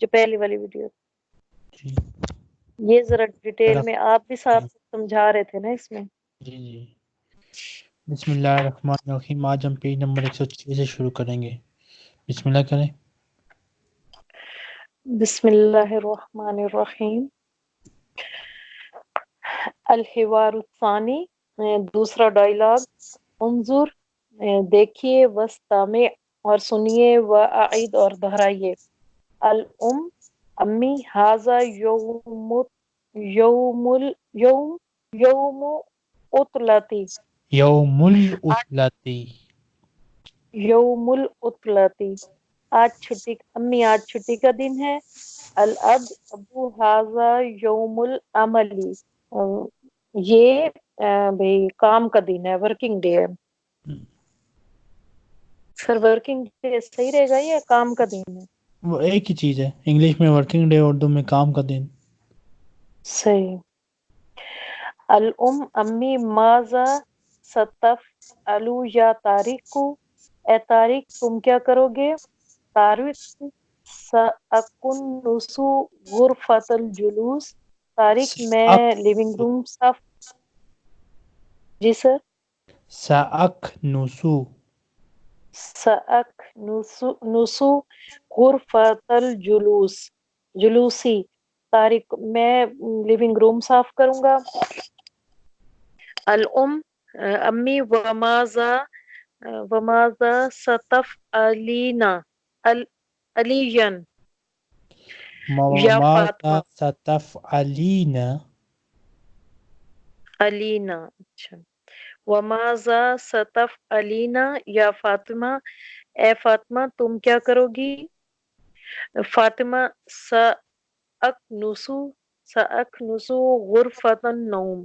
جو پہلی والی ویڈیو، جی یہ ذرا ڈیٹیل طرف میں آپ بھی صاحب سمجھا رہے تھے نا اس میں. جی جی بسم اللہ الرحمن الرحیم. آج ہم پیج نمبر 106 سے شروع کریں گے. بسم اللہ کریں. بسم اللہ الرحمن الرحیم. الحوار الثانی، دوسرا ڈائلاگ. انظر، دیکھیے، وستامع اور سنیے، وعید اور دہرائیے. الام، امی. ھذا یوم، یوم عطلتی، یوم العطلتی. یوم العطلتی، آج چھٹی. امی، آج چھٹی کا دن ہے. الاب، ابو. ھذا یوم العملی، یہ بھئی کام کا دن ہے، ورکنگ ڈے ہے. سر ورکنگ ڈے صحیح رہے گا یا کام کا دن ہے؟ وہ ایک ہی چیز ہے، انگلش میں ورکنگ ڈے، اردو میں کام کا دن. صحیح. الام، امی. ماذا ستفعلو یا طارق، اے طارق تم کیا کرو گے؟ طارق، سأکنس غرفۃ الجلوس، طارق میں لیونگ روم صاف. جی سر. سأکنسو. سأکنس غرفۃ الجلوس، جلوسی، طارق میں لیونگ روم صاف کروں گا. الام، امی. وماذا ستفعلین، علین، یا ماذا فاطمہ. ستفعلین. علینا، اچھا. وماذا ستفعلین یا فاطمہ، اے فاطمہ تم کیا کرو گی؟ فاطمہ، سأکنس غرفۃ النوم،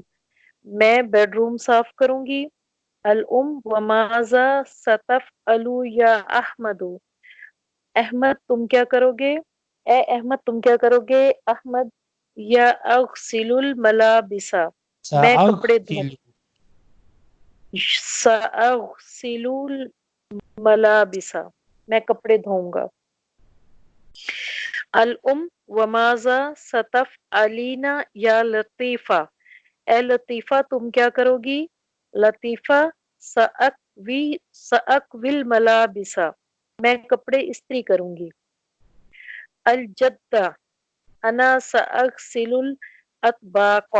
میں بیڈ روم صاف کروں گی. الام، وماذا ستفعل یا احمد، احمد تم کیا کرو گے؟ اے احمد تم کیا کرو گے؟ احمد، یا اغسل الملابس، میں کپڑے دھوں. سأغسل. سأغسل الملابس، میں کپڑے دھوؤں گا. الام، وماذا ستفعلین یا لطیفہ، اے لطیفہ تم کیا کرو گی؟ لطیفہ، سأکوی الملابس، میں کپڑے استری کروں گی. الجدہ، انا سأغسل الاطباق،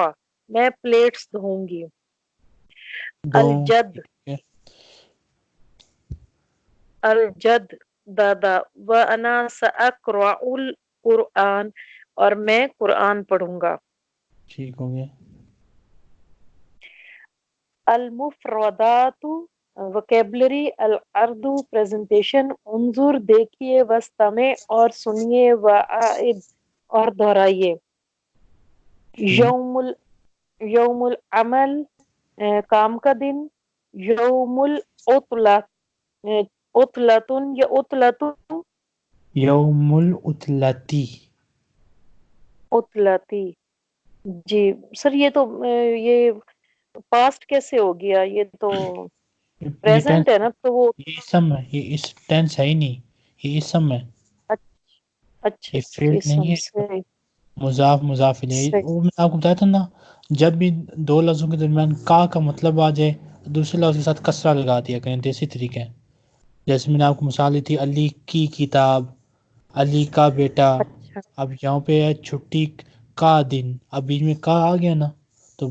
میں پلیٹس دھوؤں گی. الجد، الجد دادا. وانا سأقرأ القرآن، اور میں قرآن پڑھوں گا. ٹھیک ہو گیا. المفردات، وکیبلری. العرض، پریزنٹیشن. انظر، دیکھیے. واستمع، اور سنیے. وعید، اور دہرائیے. یوم العمل، کام کا دن. یوم العطلہ، عطلتن یا عطلتن. یوم العطلتی. عطلتی. جی سر، یہ تو یہ پاسٹ کیسے ہو گیا؟ یہ تو یہ پریزنٹ ہے نا، تو وہ یہ اسم ہے، یہ اس ٹینس ہے ہی نہیں، یہ اسم ہے، اچھا یہ فیلڈ نہیں ہے. صحیح مضاف مضاف الیہ. صحیح. وہ میں آپ کو بتایا تھا نا، جب بھی دو لفظوں کے درمیان کا مطلب آ جائے دوسرے لفظ کے ساتھ کسرہ لگا دیا کریں، دیسی طریقہ ہے. جیسے میں نے آپ کو مثال دی تھی، علی کی کتاب، علی کا بیٹا. اچھا اب یہاں پہ ہے چھٹی کا دن، اب بیچ میں کا آ گیا نا تو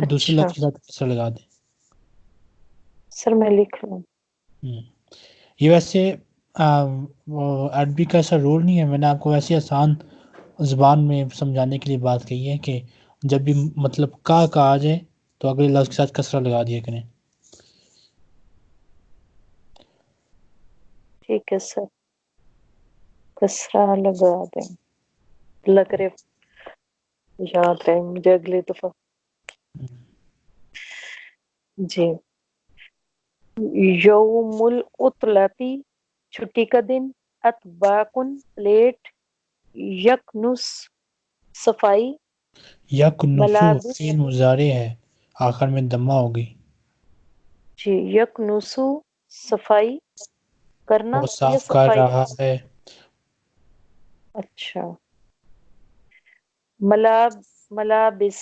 دوسرے اچھا لفظ کے ساتھ کسرہ لگا دیں. سر میں لکھ لوں. یہ ویسے عربی کا ایسا رول نہیں ہے، میں نے آپ کو ویسے آسان زبان میں سمجھانے کے لیے بات کہی ہے کہ جب بھی مطلب کا آ جائے تو اگلے لفظ کے ساتھ کسرہ لگا دیا کریں. ٹھیک ہے سر، کسرہ لگا دیں. لگ رہے یاد رہے مجھے اگلی دفعہ. جی. یوم العطلتی، چھٹی کا دن. اطباقن، پلیٹ. یکنس، صفائی. یکنسو ملابس، فعل مضارع ہے، آخر میں دمہ ہوگی. جی. یکنسو، صفائی کرنا وہ یا صاف کر صفائی. رہا ہے. اچھا. ملابس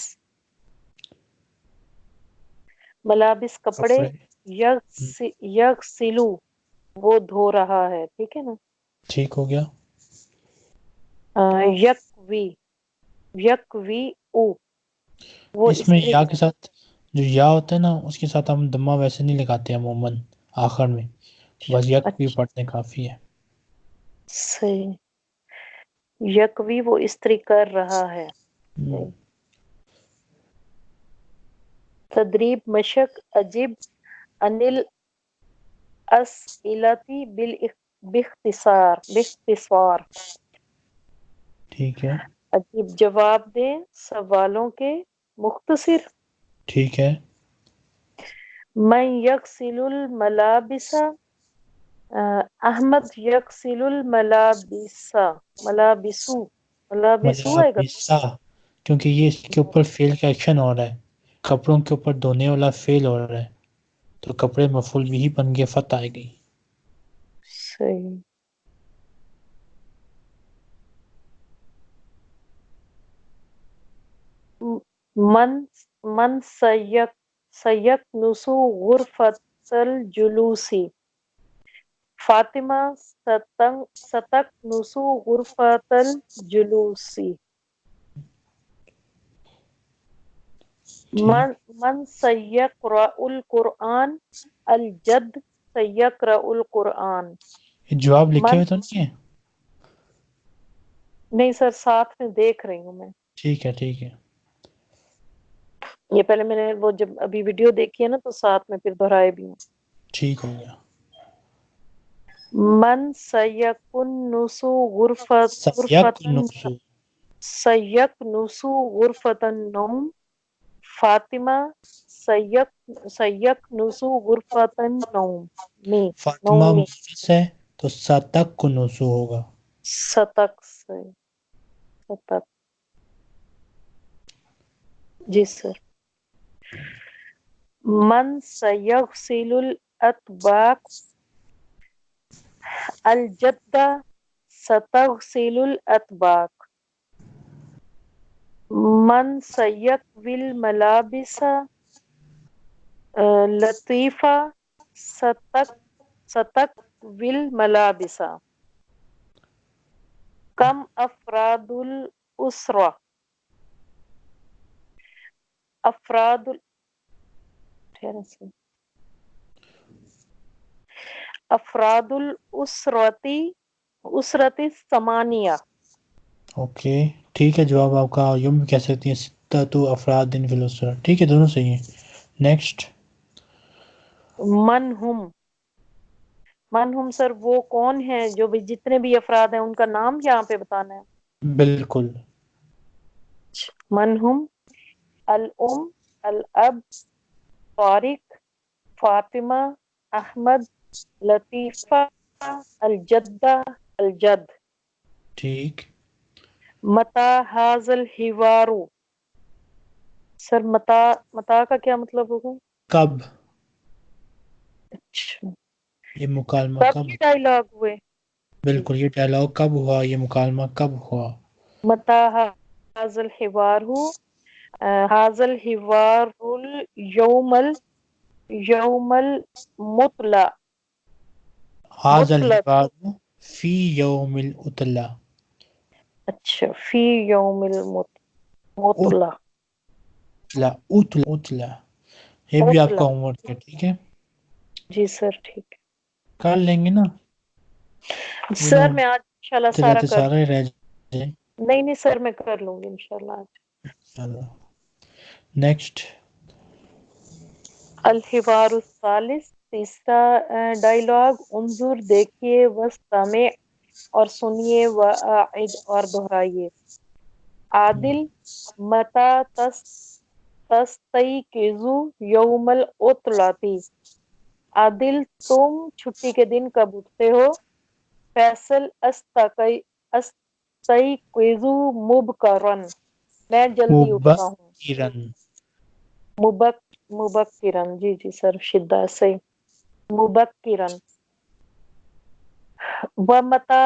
ملابس کپڑے. کپڑے. یغسلو وہ دھو رہا ہے. ٹھیک ہے نا. ٹھیک ہو گیا. یکوی یکوی او وہ اس میں استری یا کے کر. ساتھ جو یا ہوتا ہے نا اس کے ساتھ ہم دمہ ویسے نہیں لگاتے عموماً آخر میں. بس یک بھی اچھا پڑھنے کافی ہے. صحیح. یکوی وہ استری کر رہا ہے. صحیح. تدریب مشق عجیب انل اسئلتی باختصار. ٹھیک ہے. عجیب جواب دیں سوالوں کے مختصر. ٹھیک ہے. من یغسل الملابس. احمد یغسل ملابسو آئے گا. ملابسہ کیونکہ یہ اس کے اوپر فعل کا ایکشن ہو رہا ہے. کپڑوں کے اوپر دھونے والا فعل ہو رہا ہے تو کپڑے مفعول بھی بن گئے فتح آئے گئی. صحیح. من سیکنسو غرفت الجلوسی. فاطمہ ستکنسو غرفت الجلوسی. ٹھیک. من سیقرأ القرآن. الجد سیقرأ القرآن. یہ جواب لکھے من ہوئے تو نہیں ہے؟ نہیں سر ساتھ میں دیکھ رہی ہوں میں. ٹھیک ہے. ٹھیک ہے. یہ پہلے میں نے وہ جب ابھی ویڈیو دیکھی ہے نا تو ساتھ میں پھر دہرائے بھی ہوں. ٹھیک ہو گیا. من سیکنسو غرفتن سیکنسو. سیکنسو غرفت النوم. فاطمہ سیکنسو غرفت النوم. فاطمہ نومی مونس ہے تو ستکنسو ہوگا. ستک سے ستک. جی سر. من سیغسل الاطباق. الجدہ ستغسل الاطباق. من سیکوی الملابس. لطیفہ ستکوی الملابس. کم افراد الاسرہ. افراد الاسرتی ثمانیہ. اوکے. ٹھیک ہے. جواب آپ کا یوں بھی کہہ سکتی ہیں ستۃ افراد فی الاسرہ. ٹھیک ہے. دونوں صحیح ہیں. نیکسٹ. من ہم سر وہ کون ہے جو بھی جتنے بھی افراد ہیں ان کا نام یہاں پہ بتانا ہے. بالکل. من ہم الام الاب طارق فاطمہ احمد لطیفہ الجدہ الجد. ٹھیک. متا حاض الحوار. سر متا کا کیا مطلب ہوگا؟ کب. اچھا. یہ مکالمہ کب کب. یہ ڈائلاگ ہوئے؟ جی. بالکل. یہ ڈائلاگ کب ہوا، یہ مکالمہ کب ہوا. متا حاض الحوار. حاض الحوار یوم المطلع. حاذا مطلع. الحوار فی یوم العطلہ. اچھا فی یوم المطلع. اتلا. یہ بھی آپ کا مطلع. ہوم ورک ہے. ٹھیک ہے. جی سر ٹھیک ہے. کر لیں گے نا. یہ سر میں آج انشاءاللہ سارا رہتے کر سارا ہی رہ جائے. نہیں سر میں کر لوں گی انشاءاللہ آج. چلو. نیکسٹ. الحوار الثالث تیسرا ڈائلاگ. انظر دیکھیے، وستمع اور سنیے، وعد اور دہرائیے. عادل متا تستيقظ یوم العطلة. عادل تم چھٹی کے دن کب اٹھتے ہو؟ فیصل استيقظ مبکرا. میں جلدی اٹھتا ہوں. مبکرن. مبکرن. جی سر شدہ صحیح. مبکرن. ومتى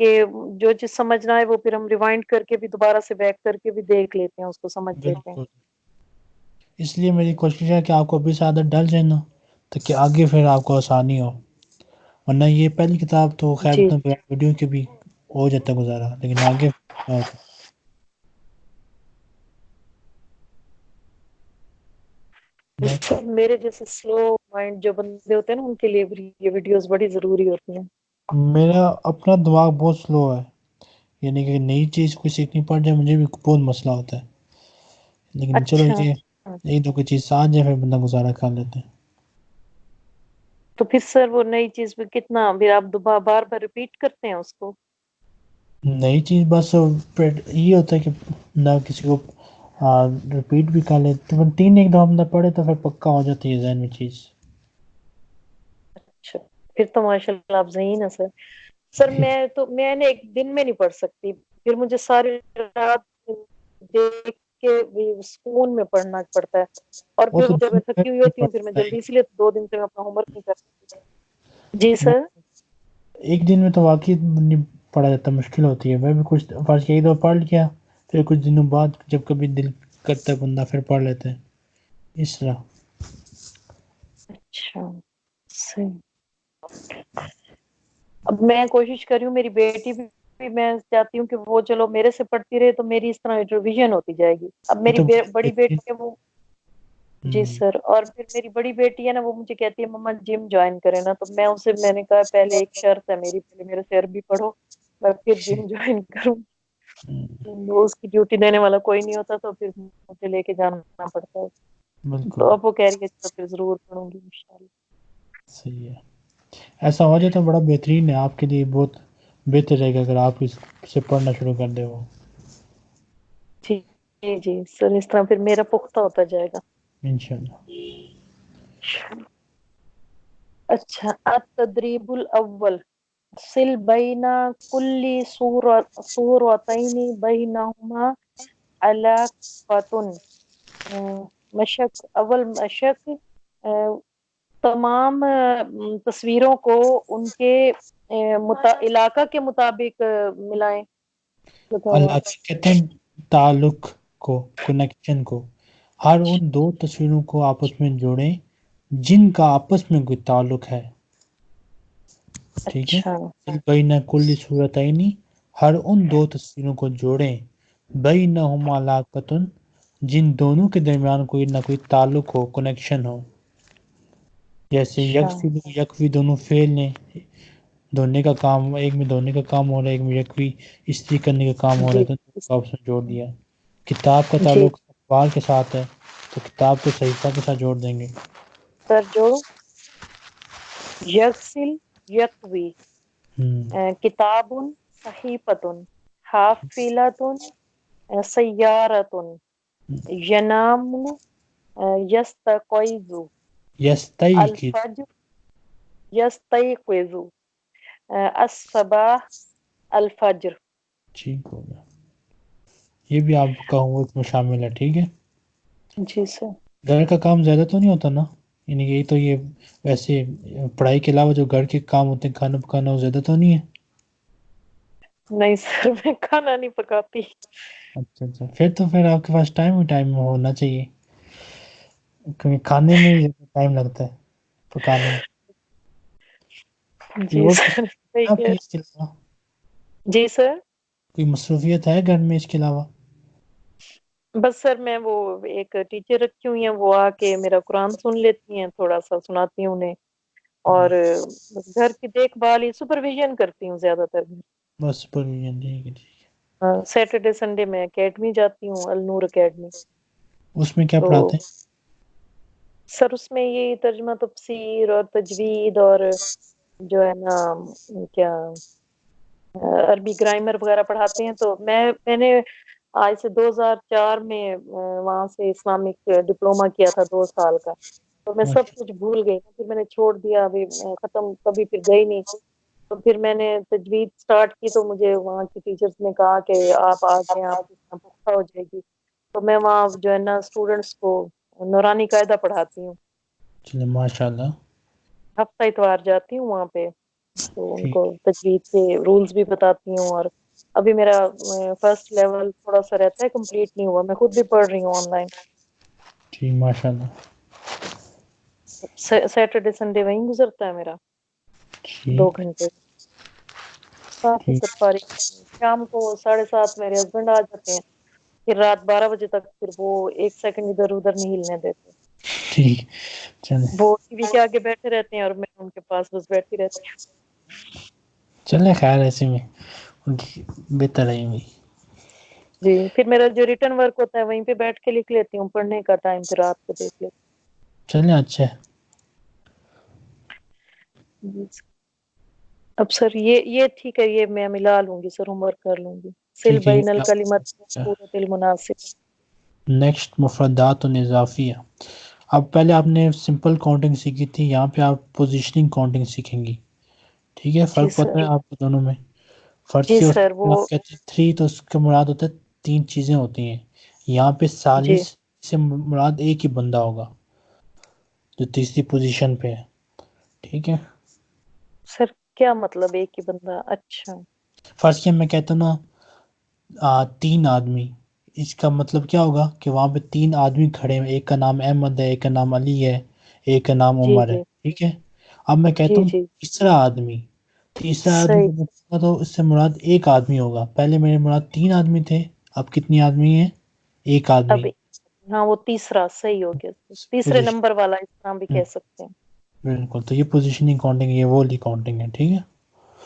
کہ جو چیز سمجھنا ہے وہ پھر ہم ریوائنڈ کر کے بھی دوبارہ سے بیک کر کے بھی دیکھ لیتے ہیں، اس کو سمجھ لیتے ہیں. بالکل. اس لیے میری کوشش ہے کہ آپ کو ابھی سے عادت ڈل جائے نا، تاکہ آگے پھر آپ کو آسانی ہو. ورنہ یہ پہلی کتاب تو خیر جی اتنا ویڈیو کے بھی ہو جاتا گزارا، لیکن آگے کیا ہوتا ہے. سر میرے جیسے سلو مائنڈ جو بندے ہوتے ہیں نا، ان کے لیے بھی یہ ویڈیوز بڑی ضروری ہوتی ہیں. میرا اپنا دماغ بہت سلو ہے، یعنی کہ نئی چیز کوئی سیکھنی پڑ جائے مجھے بھی بہت مسئلہ ہوتا ہے. لیکن چلو اچھا، یہ ایک دو کوئی چیز آ جائے پھر بندہ گزارا کر لیتے ہیں. تو پھر سر وہ نئی چیز پہ کتنا پھر آپ دوبارہ بار بار ریپیٹ کرتے ہیں اس کو؟ نئی چیز بس یہ ہوتا ہے کہ نہ کسی کو ریپیٹ بھی کر لیتے، 3 ایک دو بندہ پڑھے تو پھر پکا ہو جاتی ہے ذہن میں چیز. اچھا، پھر تو ماشاء اللہ آپ ذہین ہیں سر. سر میں نے ایک دن میں نہیں پڑھ سکتی، پھر مجھے ساری رات دیکھ کے سکون میں پڑھنا پڑتا ہے. اور وہ پھر تو جب میں تھکی ہوئی ہوتی ہوں پھر میں جلدی، اس لیے 2 دن سے میں اپنا ہوم ورک نہیں کر سکتی. جی وہ سر. ایک دن میں تو واقعی نہیں پڑھا جاتا، مشکل ہوتی ہے. میں بھی کچھ فرض کیا ایک دو پڑھ لیا، پھر کچھ دنوں بعد جب کبھی دل کرتا ہے بندہ پھر پڑھ لیتے ہیں اس طرح. اچھا صحیح. اب میں کوشش کر رہی ہوں، میری بیٹی بھی میں چاہتی ہوں کہ وہ چلو میرے سے پڑھتی رہے تو میری اس طرح ریویژن ہوتی جائے گی. اب یہ میری تو بڑی بہترین. بیٹی ہے وہ. جی سر. اور پھر میری بڑی بیٹی ہے نا، وہ مجھے کہتی ہے مما جم جوائن کرے نا. تو میں نے کہا پہلے ایک شرط ہے میری، پہلے میرے سے عربی پڑھو میں پھر جم جوائن کروں. وہ اس کی ڈیوٹی دینے والا کوئی نہیں ہوتا تو پھر مجھے لے کے جانا پڑتا ہے. بالکل تو اب وہ کہہ رہی ہے تو پھر ضرور پڑھوں گی انشاءاللہ. صحیح ہے. ایسا ہو جائے تو بڑا بہترین ہے آپ کے لیے، بہت بہتر رہے گا اگر آپ اس سے پڑھنا شروع کر دیں وہ. جی جی جی سر، اس طرح پھر میرا پختہ ہوتا جائے گا انشاءاللہ. اچھا. التدریب الاول سل بین کل صورتین بینہما علاقۃ. مشق اول مشق تمام تصویروں کو ان کے علاقہ کے مطابق ملائیں. اللہ کہتے ہیں تعلق کو، کنیکشن کو. ہر ان دو تصویروں کو آپس میں جوڑیں جن کا آپس میں کوئی تعلق ہے. ٹھیک ہے. اچھا بین کل صورتین، ہر ان دو تصویروں کو جوڑیں بینہما علاقۃ، جن دونوں کے درمیان کوئی نہ کوئی تعلق ہو، کنیکشن ہو. جیسے اچھا یکوی دونوں فعل نے، دھونے کا کام، ایک میں دھونے کا کام ہو رہا ہے، ایک میں یکوی استری کرنے کا کام ہو رہا جی ہے، تو آپ نے جوڑ دیا. کتاب کا جی تعلق اخبار کے ساتھ ہے تو کتاب کو صحیفہ کے ساتھ جوڑ دیں گے. سر جوڑو. یکسل یکوی کتاب صحیفۃ حافلۃ سیارۃ ینام یستیقظ یستیقظ. الفجر یستیقظ الصباح الفجر. ٹھیک ہو گیا. یہ بھی آپ کا ہوم ورک میں شامل ہے. ٹھیک ہے. جی سر. گھر کا کام زیادہ تو نہیں ہوتا نا؟ یعنی یہی تو یہ ویسے پڑھائی کے علاوہ جو گھر کے کام ہوتے ہیں، کھانا پکانا، وہ زیادہ تو نہیں ہے؟ نہیں سر، میں کھانا نہیں پکاتی. اچھا پھر آپ کے پاس ٹائم ہونا چاہیے، کیونکہ کھانے میں ہی زیادہ ٹائم لگتا ہے پکانے میں. کوئی جی اور سر صحیح آپ کہہ کی رہے. اس کے علاوہ جی سر. کوئی مصروفیت ہے گھر میں اس کے علاوہ؟ بس سر میں وہ ایک ٹیچر رکھی ہوئی ہیں، وہ آ کے میرا قرآن سن لیتی ہیں، تھوڑا سا سناتی ہوں انہیں. اور بس گھر کی دیکھ بھال ہی، سپرویژن کرتی ہوں زیادہ تر. بس پرویژن. ٹھیک ہے. سیٹرڈے سنڈے میں اکیڈمی جاتی ہوں، النور اکیڈمی. اس میں کیا تو پڑھاتے ہیں؟ سر اس میں یہ ترجمہ تفسیر اور تجوید اور جو ہے نا کیا عربی گرامر وغیرہ پڑھاتے ہیں. تو میں نے آج سے 2004 میں وہاں سے اسلامک ڈپلوما کیا تھا 2 سال کا. تو میں سب کچھ بھول گئی، پھر میں نے چھوڑ دیا، ابھی ختم کبھی پھر گئی نہیں. تو پھر میں نے تجوید سٹارٹ کی تو مجھے وہاں کی ٹیچرز نے کہا کہ آپ آ جائیں، آپ پختہ ہو جائے گی. تو میں وہاں جو ہے نا اسٹوڈنٹس کو نورانی قاعدہ پڑھاتی ہوں. چلے ماشاء اللہ. ہفتہ اتوار جاتی ہوں وہاں پہ. تو ان ٹھیک کو تجوید کے رولز بھی بتاتی ہوں. اور ابھی میرا فرسٹ لیول تھوڑا سا رہتا ہے کمپلیٹ نہیں ہوا, میں خود بھی پڑھ رہی ہوں آن لائن. ٹھیک ماشاء اللہ. سیٹرڈے سنڈے وہیں گزرتا ہے میرا, ٹھیک 2 گھنٹے. کافی ٹھیک سب فارغ. شام کو 7:30 میرے ہسبینڈ آ جاتے ہیں, پھر رات 12 بجے تک پھر وہ 1 سیکنڈ ادھر ادھر نہیں ہلنے دیتے. ٹھیک. چلیں وہ ٹی وی کے آگے بیٹھے رہتے ہیں اور میں ان کے پاس بس بیٹھی رہتی ہوں. چلیں خیر ایسے میں ان کی بہتر رہیں گی. جی, پھر میرا جو ریٹرن ورک ہوتا ہے وہیں پہ بیٹھ کے لکھ لیتی ہوں, پڑھنے کا ٹائم پھر رات کو دیکھ لیتی چلیں اچھا ہے. ہوں. جی اب سر یہ ٹھیک ہے, یہ میں ملا لوں گی سر, ہوم ورک کر لوں گی. سل ٹھیک ہے بین یہ الکلمت آپ صورت المناسب. نیکسٹ مفردات و اضافیہ. اب پہلے آپ نے سمپل کاؤنٹنگ سیکھی تھی, یہاں پہ آپ پوزیشننگ کاؤنٹنگ سیکھیں گی. ٹھیک ہے, جی فرق پتہ سر. ہے آپ کو دونوں میں؟ فرض جی کی سر وہ. آپ کہتے ہیں 3 تو اس کا مراد ہوتا ہے 3 چیزیں ہوتی ہیں. یہاں پہ جی 40 سے مراد ایک ہی بندہ ہوگا جو تیسری پوزیشن پہ ہے. ٹھیک ہے, سر کیا مطلب ایک ہی بندہ؟ اچھا. فرض کیا میں کہتا ہوں نا 3 آدمی, اس کا مطلب کیا ہوگا کہ وہاں پہ 3 آدمی کھڑے ہیں, ایک کا نام احمد ہے, ایک کا نام علی ہے, ایک کا نام جی عمر ہے. جی ٹھیک ہے, اب میں کہتا جی ہوں جی تیسرا آدمی, تیسرا آدمی صحیح. تو اس سے مراد ایک آدمی ہوگا. پہلے میرے مراد 3 آدمی تھے, اب کتنی آدمی ہیں؟ ایک اب آدمی. ہاں وہ تیسرا صحیح ہو گیا, تیسرے پوزیشن. نمبر والا اس طرح بھی کہہ سکتے ہیں. بالکل, تو یہ پوزیشننگ کاؤنٹنگ, یہ وہ والی کاؤنٹنگ ہے. ٹھیک ہے,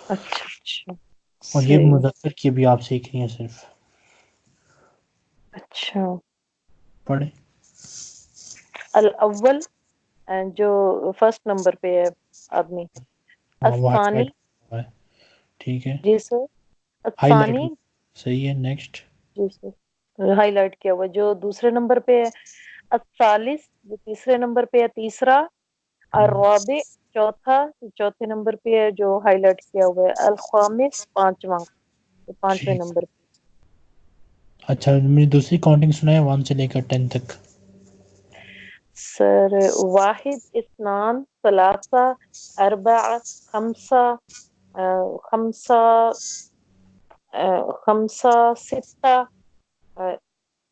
اچھا اچھا اور یہ صحیح. مذکر کی بھی آپ سیکھ رہی ہیں صرف. اچھا. پڑھیں. الاول جو فرسٹ نمبر پہ ہے آدمی. ہاں وہ ہائی الثانی. لائٹ ہوا ہے. ٹھیک ہے, جی سر. High light الثانی. صحیح ہے. نیکسٹ. جی سر, ہائی لائٹ کیا ہوا جو دوسرے نمبر پہ ہے. الثالث جو تیسرے نمبر پہ ہے تیسرا. الرابع چوتھا, چوتھے نمبر پہ ہے جو ہائی لائٹ کیا ہوا ہے. الخامس پانچواں, تو 5ویں ٹھیک. نمبر پہ. اچھا, مجھے دوسری کاؤنٹنگ سنا ہے 1 سے لے کر 10 تک. سر واحد, اثنان, ثلاثہ, اربعہ, خمسہ, خمسہ, خمسہ, ستہ,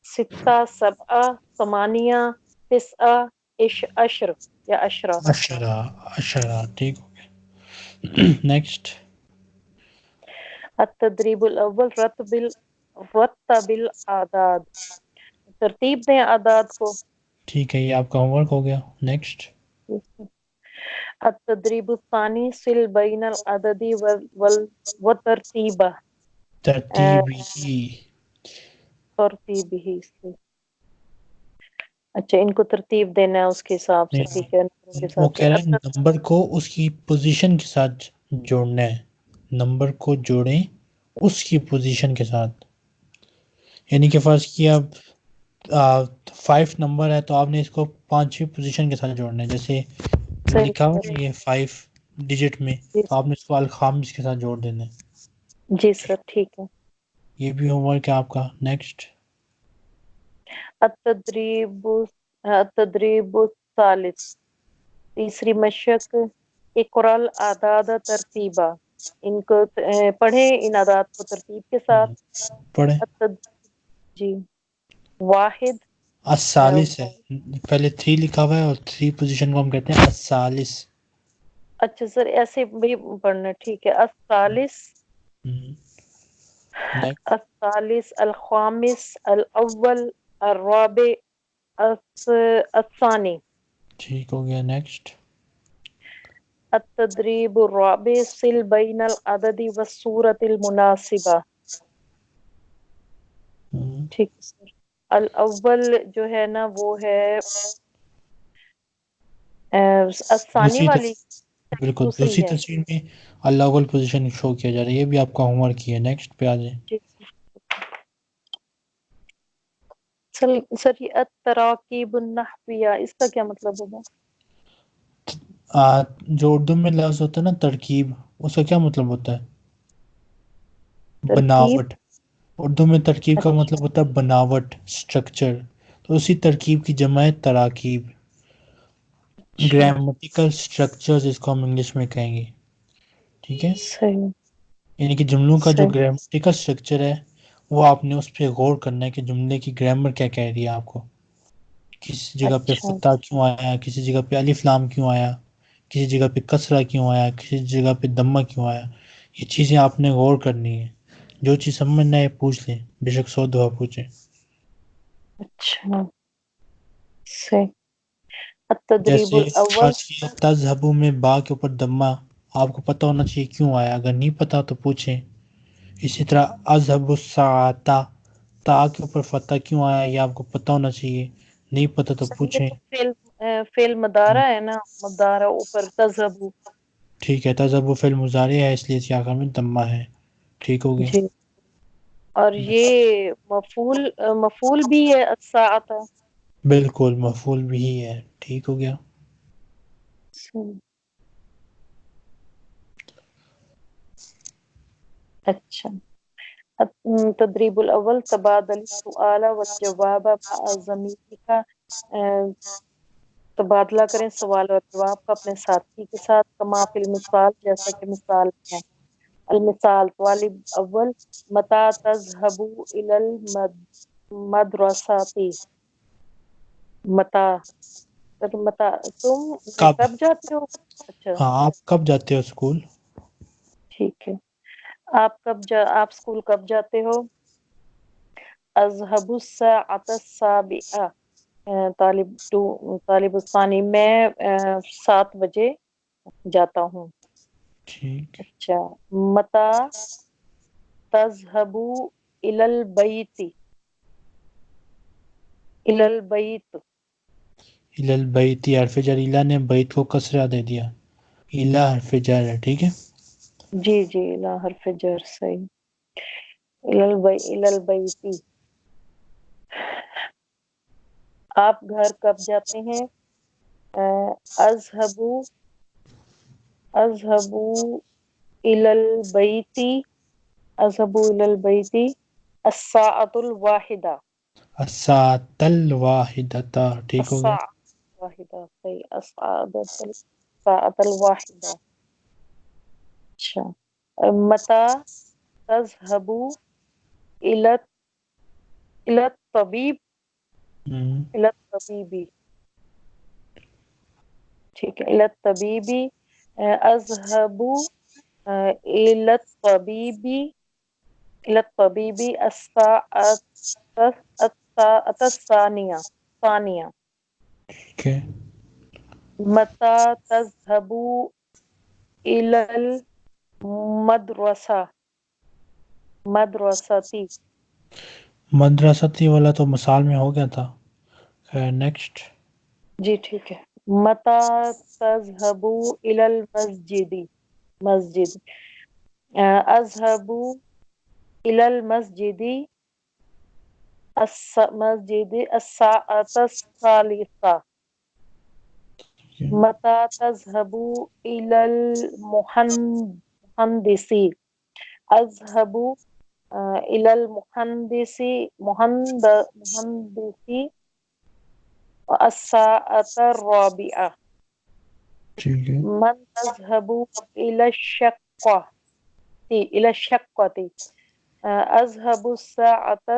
ستہ, سبعہ, ثمانیہ, تسعہ, عشر یا عشرہ. اشرا. ٹھیک ہو گیا. نیکسٹ. التدریب الاول رتب الاعداد, ترتیب دیں اعداد کو. ٹھیک ہے, یہ آپ کا ہوم ورک ہو گیا. نیکسٹ. التدریب الثانی سل بین العدد وترتیبہ. ترتیبی. ترتیبہ سے. اچھا, ان کو ترتیب دینا ہے اس کے حساب سے. ٹھیک ہے, نمبروں کے وہ حساب کہہ رہے ہیں سے. نمبر کو اس کی پوزیشن کے ساتھ جوڑنا ہے. نمبر کو جوڑیں اس کی پوزیشن کے ساتھ. یعنی کہ فرض کیا 5 نمبر ہے تو آپ نے اس کو 5ویں پوزیشن کے ساتھ جوڑنا ہے. جیسے صحیح. لکھا ہوا یہ 5 ڈیجٹ میں, جی تو آپ نے اس کو الخامس کے ساتھ جوڑ دینا ہے. جی سر ٹھیک ہے. یہ بھی ہوم ورک ہے آپ کا. نیکسٹ. التدریب الثالث تیسری مشق. اقرا الاعداد ترتیبا, ان کو پڑھیں ان اعداد کو ترتیب کے ساتھ. پڑھیں. جی. واحد. الثالث ہے, پہلے 3 لکھا ہوا ہے اور 3 پوزیشن کو ہم کہتے ہیں الثالث. اچھا سر, ایسے بھی پڑھنا. ٹھیک ہے. الثالث, نیکسٹ. الثالث, الخامس, الاول, الرابع, الثانی. ٹھیک ہو گیا. نیکسٹ. التدریب الرابع سل بین العدد والصورة المناسبہ. ٹھیک ہے سر. الاول جو ہے نا وہ ہے الثانی دوسری والی. بالکل دوسری ہے. تصویر میں اللہ اول پوزیشن شو کیا جا رہا ہے. یہ بھی آپ کا ہوم ورک ہی ہے. نیکسٹ پہ آ جائیں. سر یہ التراکیب النحویہ, اس کا کیا مطلب ہوگا؟ جو اردو میں لفظ ہوتا ہے نا ترکیب, اس کا کیا مطلب ہوتا ہے؟ ترکیب. بناوٹ. اردو میں ترکیب کا اچھا مطلب ہوتا ہے بناوٹ, اسٹرکچر. تو اسی ترکیب کی جمع ہے تراکیب. اچھا گرامیٹیکل اسٹرکچرز اس کو ہم انگلش میں کہیں گے. ٹھیک ہے، صحیح یعنی کہ جملوں کا جو صحیح گرامٹیکل اسٹرکچر ہے وہ آپ نے اس پہ غور کرنا ہے کہ جملے کی گرامر کیا کہہ رہی ہے آپ کو، کس جگہ پہ اچھا فتح کیوں آیا، کسی جگہ پہ الف لام کیوں آیا، کسی جگہ پہ کسرہ کیوں آیا، کسی جگہ پہ دمہ کیوں آیا، یہ چیزیں آپ نے غور کرنی ہے، جو چیز سمجھنا ہے پوچھ لیں، بے شک 100 دفعہ پوچھیں۔ اچھا صحیح التدریب جیسے الاول خاصیہ تذہبو میں با کے اوپر دمہ آپ کو پتہ ہونا چاہیے کیوں آیا، اگر نہیں پتہ تو پوچھیں۔ اسی طرح اذہب الساعۃ تا کے اوپر فتح کیوں آیا یہ آپ کو پتہ ہونا چاہیے، نہیں پتہ تو صحیح، یہ پوچھیں۔ تو فعل مضارع ہے نا، مضارع اوپر تذهب، ٹھیک ہے، تذہب فعل مضارع ہے اس لیے اس کے آخر میں دمہ ہے، ٹھیک ہو گیا۔ جی، اور یہ مفعول بھی ہے الساعۃ۔ بالکل مفعول بھی ہے، ٹھیک ہو گیا۔ اچھا تدریب الاول تبادل السؤال والجواب مع زميلك، تبادلہ کریں سوال اور جواب کا اپنے ساتھی کے ساتھ، کما فی المثال جیسا کہ مثال میں ہے۔ المثال طالب اول متى تذهب الى المدرسة، متى متى تم کب؟ کب جاتے ہو؟ اچھا ہاں آپ کب جاتے ہو اسکول؟ ٹھیک ہے، آپ اسکول کب جاتے ہو؟ اذهب الساعة السابعة، طالب الثانی میں 7 بجے جاتا ہوں۔ ٹھیک، اچھا متى تذهب إلى البيت، إلى البيت، الی البیت حرف جر الی نے بیت کو کسرہ دے دیا، الی حرف جر ہے، ٹھیک ہے۔ جی جی إلى حرف جر صحیح، إلى البيت۔ آپ گھر کب جاتے ہیں؟ اذهب إلى البيت، اذهب إلى البيت الساعة الواحدة، الساعۃ الواحدۃ، ٹھیک ہو گیا۔ الساعة الواحدة صحیح، الساعة الواحدة۔ اچھا متى تذهب إلى الطبيب، ہم، إلى الطبيب، ٹھیک ہے، إلى الطبيب، أذهب إلى الطبيب، إلى الطبيب الساعة الثانية، ٹھیک ہے۔ متى تذهب إلى المدرسة، مدرستي، مدرستی والا تو مثال میں ہو گیا تھا، خیر نیکسٹ۔ جی ٹھیک ہے، متى تذهب إلى المسجد، مسجد، أذهب إلى المسجد مسجد الساعة الثالثة، متى تذهب إلى المهندس، أذهب إلى مهندس الساعة الرابعة، ٹھیک ہے، من تذهب إلى الشقة، أذهب الساعة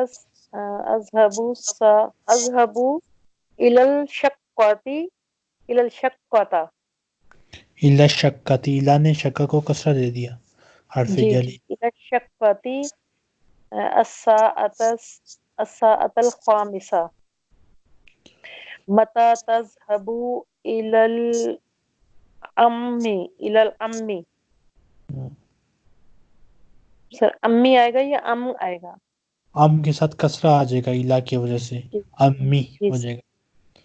أذهب إلى الشقة، إلى الشقة، الی الشقۃ، الی نے شقہ کو کسرہ دے دیا، حرف جی جلی۔ جی إلى الشقة الساعة الخامسة، متى تذهب إلى إلى العم، سر امی آئے گا یا آئے گا؟ ام کے ساتھ کسرہ آ جائے گا الی کی وجہ سے، جی امی جی ہو جائے گا۔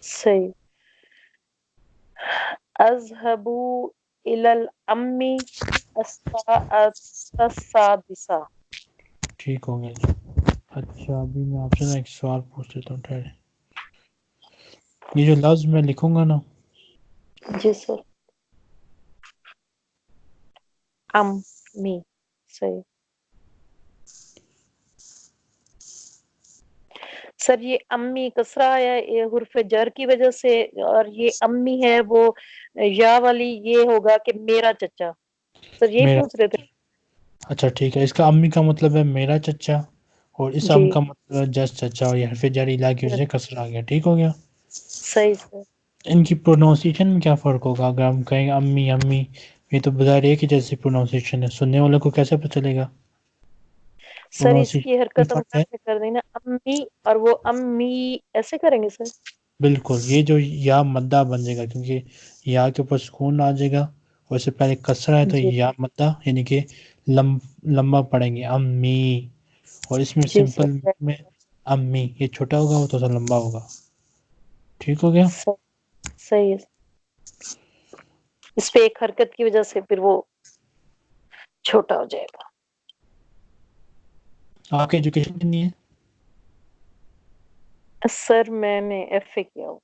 صحیح، اذهب إلى العم الساعة السادسة۔ ٹھیک ہو گیا جی۔ اچھا ابھی میں آپ سے نا ایک سوال پوچھ لیتا ہوں، ٹھہرے، یہ جو لفظ میں لکھوں گا نا، جی سر، امی صحیح۔ سر یہ امی کسرہ ہے یہ حرف جر کی وجہ سے، اور یہ امی ہے وہ یا والی، یہ ہوگا کہ میرا چچا۔ سر یہی میرا پوچھ رہے تھے. اچھا ٹھیک ہے. اس کا امی کا مطلب ہے میرا چچا اور اس ام جی کا مطلب ہے جس چچا اور یہ حرف جاری لا کی وجہ سے کسر آ گیا. ٹھیک ہو گیا. صحیح سر. ان کی پروناؤنسیشن میں کیا فرق ہوگا اگر ہم کہیں گے امی امی یہ تو بظاہر ایک ہی جیسی پروناؤنسیشن ہے سننے والوں کو کیسے پتہ چلے گا سر اس پروناؤنسیشن کی میں حرکت ہم فرق ہے. کیسے کر دیں نا امی اور وہ امی ایسے کریں گے سر. بالکل یہ جو یا مدہ بن جائے گا کیونکہ یا کے اوپر سکون آ جائے گا اور اس سے پہلے کسرہ ہے تو جی یا مدہ یعنی کہ لمبا پڑیں گے امی اور اس میں جی سمپل سر. میں امی یہ چھوٹا ہوگا وہ تو لمبا ہوگا. ٹھیک ہو گیا. صحیح ہے. اس پہ ایک حرکت کی وجہ سے پھر وہ چھوٹا ہو جائے گا. آپ کی ایجوکیشن کتنی ہے؟ سر میں نے ایف اے کیا ہو.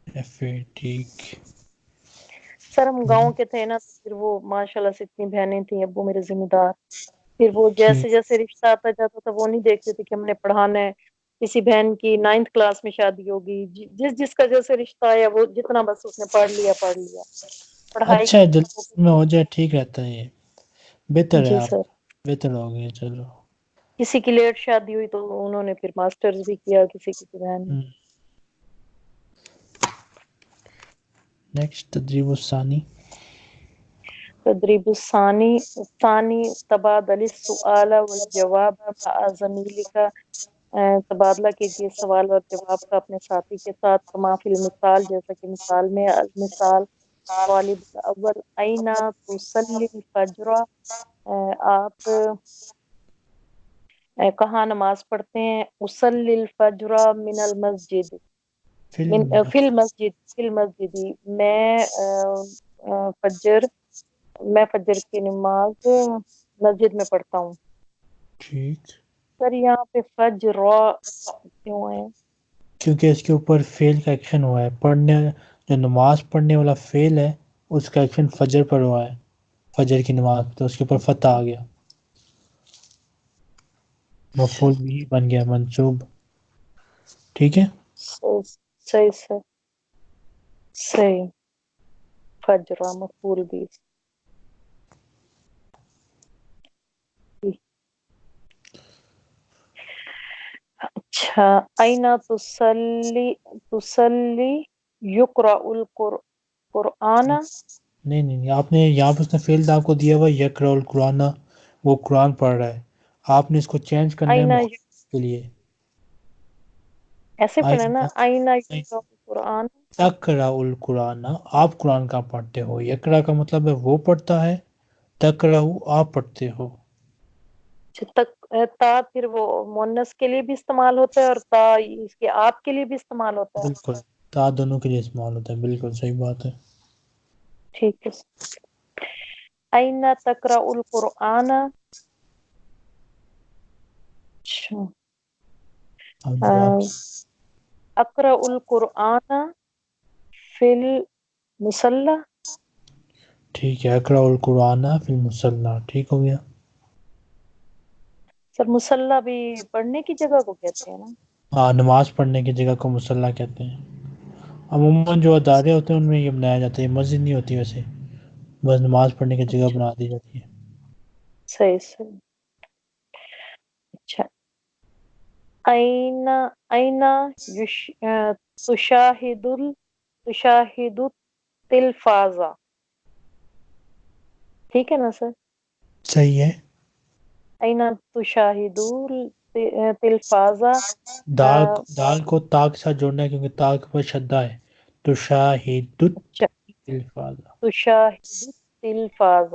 F A. ٹھیک. سر ہم گاؤں کے تھے نا تو پھر وہ ماشاء اللہ سے اتنی بہنیں تھیں ابو میرے ذمہ دار. پھر وہ جیسے ٹھیک جیسے رشتہ آتا جاتا تھا وہ نہیں دیکھتے تھے کہ ہم نے پڑھانا ہے. کسی بہن کی 9th کلاس میں شادی ہوگی جس کا جیسے رشتہ آیا وہ جتنا بس اس نے پڑھ لیا. پڑھائی اچھا کی ہے طرف جلدی میں focus ہو جائے ٹھیک رہتا ہے. یہ بہتر ہے. جی آپ سر. بہتر ہو گیا. چلو. کسی کی لیٹ شادی ہوئی تو انہوں نے پھر ماسٹرز بھی کیا کسی کی بہن نے. نیکسٹ تدریب الثانی. تدریب الثانی تبادل السؤال والجواب مع زميلك. تبادلہ کیجیے سوال اور جواب کا اپنے ساتھی کے ساتھ کما فی المثال جیسا کہ مثال میں المثال طالب الاول اینا تصلی الفجر. آپ کہاں نماز پڑھتے ہیں؟ اصلی الفجر من المسجد. فی المسجد. میں فجر کی نماز مسجد میں پڑھتا ہوں. ٹھیک. سر یہاں پہ فجر کیوں ہے؟ کیونکہ اس کے اوپر فعل کا ایکشن ہوا ہے. پڑھنے جو نماز پڑھنے والا فعل ہے اس کا ایکشن فجر پر ہوا ہے. فجر کی نماز تو اس کے اوپر فتح آ گیا. مفعول بھی بن گیا منصوب. ٹھیک ہے. صحیح سر. صحیح. فجر مفعول بھی. اچھا. اینا تصلی یقرأ القرآن. نہیں آپ نے یہاں پہ اس نے فعل آپ کو دیا ہوا یقرأ القرآن. وہ قرآن پڑھ رہا ہے. آپ نے اس کو چینج کرنا ہے اینا مخاطب کے لیے. ایسے پڑھنا نا اینا نہیں، یقرأ القرآن. تقرأ القرآن. آپ قرآن کا پڑھتے ہو. یقرأ کا مطلب ہے وہ پڑھتا ہے. تقرأ آپ پڑھتے ہو. تا پھر وہ مونس کے لیے بھی استعمال ہوتا ہے اور تا اس کے آپ کے لیے بھی استعمال ہوتا ہے. بالکل. تا دونوں کے لیے استعمال ہوتا ہے. بالکل صحیح بات ہے. ٹھیک ہے. اینا تقرأ القرآن. اچھا. اب جواب اقرأ القرآن فی المصلی. ٹھیک ہے. اقرأ القرآن فی المصلی. ٹھیک ہو گیا. سر مصلی بھی پڑھنے کی جگہ کو کہتے ہیں نا. ہاں نماز پڑھنے کی جگہ کو مصلی کہتے ہیں. عموماً جو ادارے ہوتے ہیں ان میں یہ بنایا جاتا ہے. مسجد نہیں ہوتی ویسے. بس نماز پڑھنے کی جگہ اچھا. بنا دی جاتی ہے. صحیح. اچھا. اینا تشاہد التلفاز. ٹھیک ہے نا سر. صحیح ہے. اینا تشاہد التلفاز. دال کو تا کے ساتھ جوڑنا ہے کیونکہ تا کے اوپر شدہ ہے. تشاہد اچھا. التلفاظ. تشاہد التلفاز.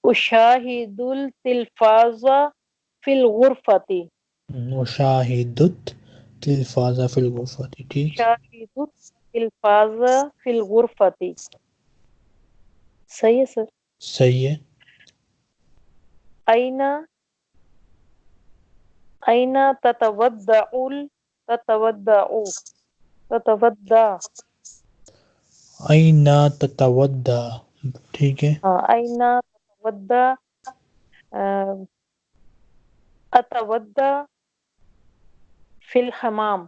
اشاہد التلفاز فی الغرفۃ. مشاہد التلفاظ فی الغرفۃ. ٹھیک. اشاہد التلفاظ فی الغرفۃ. صحیح ہے سر. صحیح ہے. اینا تتودع. اینا تتودع. ٹھیک ہے. اینا تتودع. اتودع فی الحمام.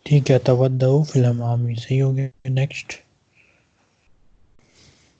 ٹھیک ہے. تودع فی الحمام. صحیح ہو گیا. نیکسٹ.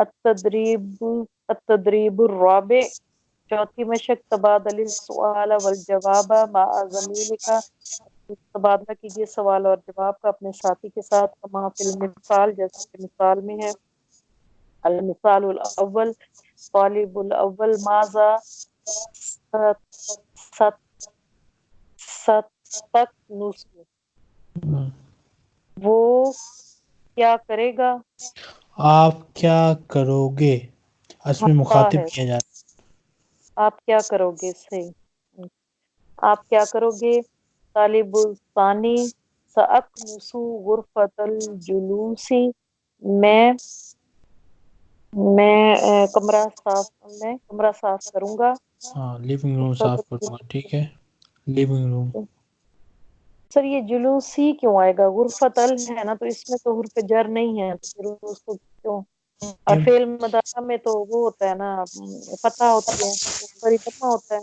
التدریب الرابع، چوتھی مشق، تبادل السؤال والجواب مع زمیلک، تبادلہ کیجیے سوال اور جواب کا اپنے ساتھی کے ساتھ، کما فی المثال، جیسے کہ مثال میں ہے۔ المثال الاول، طالب الاول ماذا ستکنس، وہ کیا کرے گا، آپ کیا کرو گے، اس میں تا مخاطب ہے، کیا جاتا آپ کیا کرو گے، صحیح، آپ کیا کرو گے۔ طالب الثانی، سأکنس غرفۃ الجلوس، میں کمرہ صاف کروں گا۔ ہے۔ ہاں لیونگ روم صاف کروں گا، ٹھیک ہے، لیونگ روم۔ سر یہ جلوسی کیوں آئے گا، غرفۃ ال ہے نا، تو اس میں تو حرف جر نہیں ہے، تو پھر اس کو کیوں، اور فعل مضارع میں تو وہ ہوتا ہے نا، فتح ہوتی ہے، سوری فتح ہوتا ہے۔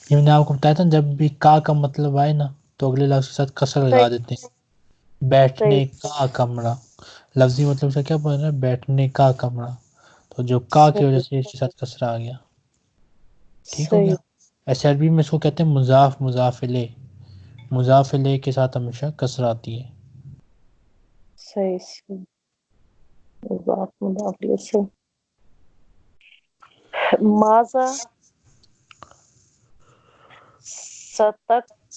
یہ میں نے آپ کو بتایا تھا جب بھی کا مطلب آئے نا تو اگلے لفظ کے ساتھ کسر لگا صحیح دیتے ہیں۔ بیٹھنے صحیح کا کمرہ، لفظی مطلب سے کیا پڑھ رہا ہے، بیٹھنے کا کمرہ، تو جو کا کی وجہ سے اس کے ساتھ کسرہ آ گیا، ٹھیک ہو گیا۔ صحیح ایسے عربی میں اس کو کہتے ہیں مضاف، مضاف الیہ، مضاف الیہ کے ساتھ ہمیشہ کسرہ آتی ہے۔ صحیح صحیح، مضاف سے۔ ماذا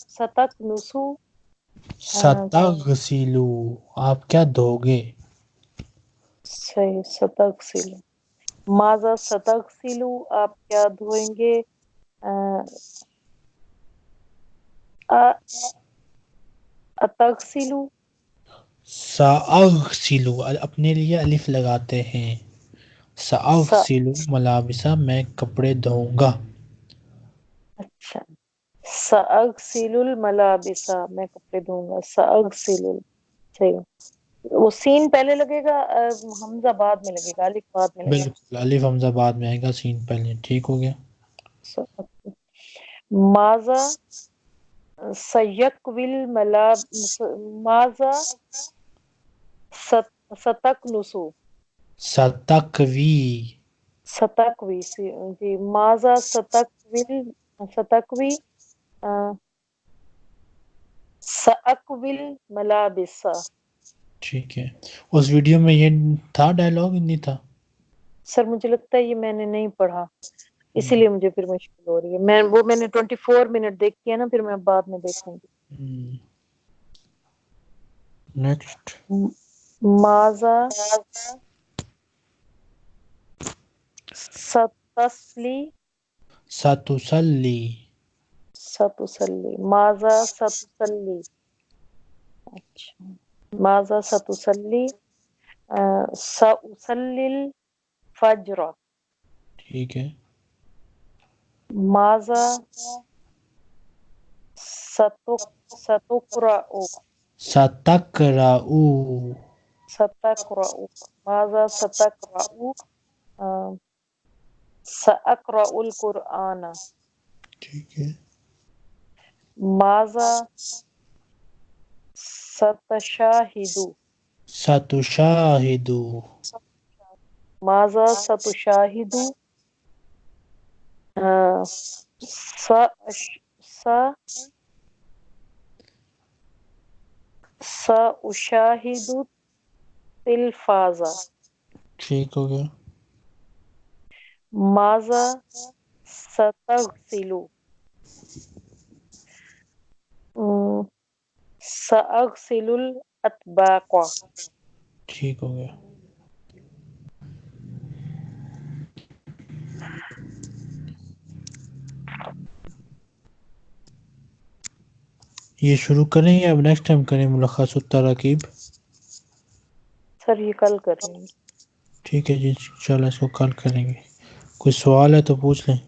ستکنسو، ستغسلو، آپ کیا دھو گے، صحیح، ستغسلو، ماذا ستغسلو، آپ کیا دھوئیں گے، اتغسلو، ساغسلو، اپنے لیے الف لگاتے ہیں، سا، ساغسلو ملابسہ، میں کپڑے دھوؤں گا۔ اچھا، ساغسل الملابس، میں کپڑے دھوں گا، ساغسل، صحیح، وہ سین پہلے لگے گا، حمزہ بعد میں لگے گا، الف بعد میں لگے بالکل، الف حمزہ بعد میں آئے گا، سین پہلے، ٹھیک ہو گیا۔ گا۔ ماذا سیکوی ماذا ستکنسو، ستقوی، ستقوی، جی، ماذا ستقوی سأکوی الملابس، ٹھیک ہے۔ اس ویڈیو میں یہ تھا ڈائلاگ، نہیں تھا؟ سر مجھے لگتا ہے یہ میں نے نہیں پڑھا، اسی لیے مجھے پھر مشکل ہو رہی ہے، میں نے 24 منٹ دیکھی ہے نا، پھر میں بعد میں دیکھوں گی۔ نیکسٹ، ماذا ستسلی، ستسلی، ستسلی، ماذا ستسلی، اچھا، ماذا ستسلی، سأصلی الفجر، ٹھیک ہے۔ ماذا ستقرأ، ستقرؤ، ستقرأ، ماذا ستقرأ، سأقرأ القرآن، ٹھیک ہے۔ ماذا ستشاہد، ستشاہد، ماذا ستشاہد، سأشاہد التلفاز، ٹھیک ہو گیا۔ ماذا ستغسل، سأغسل الأطباق، ٹھیک ہو گیا۔ یہ شروع کریں یا اب نیکسٹ ٹائم کریں ملخص التراکیب؟ سر یہ کل کریں گے۔ ٹھیک ہے جی، انشاءاللہ اس کو کل کریں گے۔ کوئی سوال ہے تو پوچھ لیں۔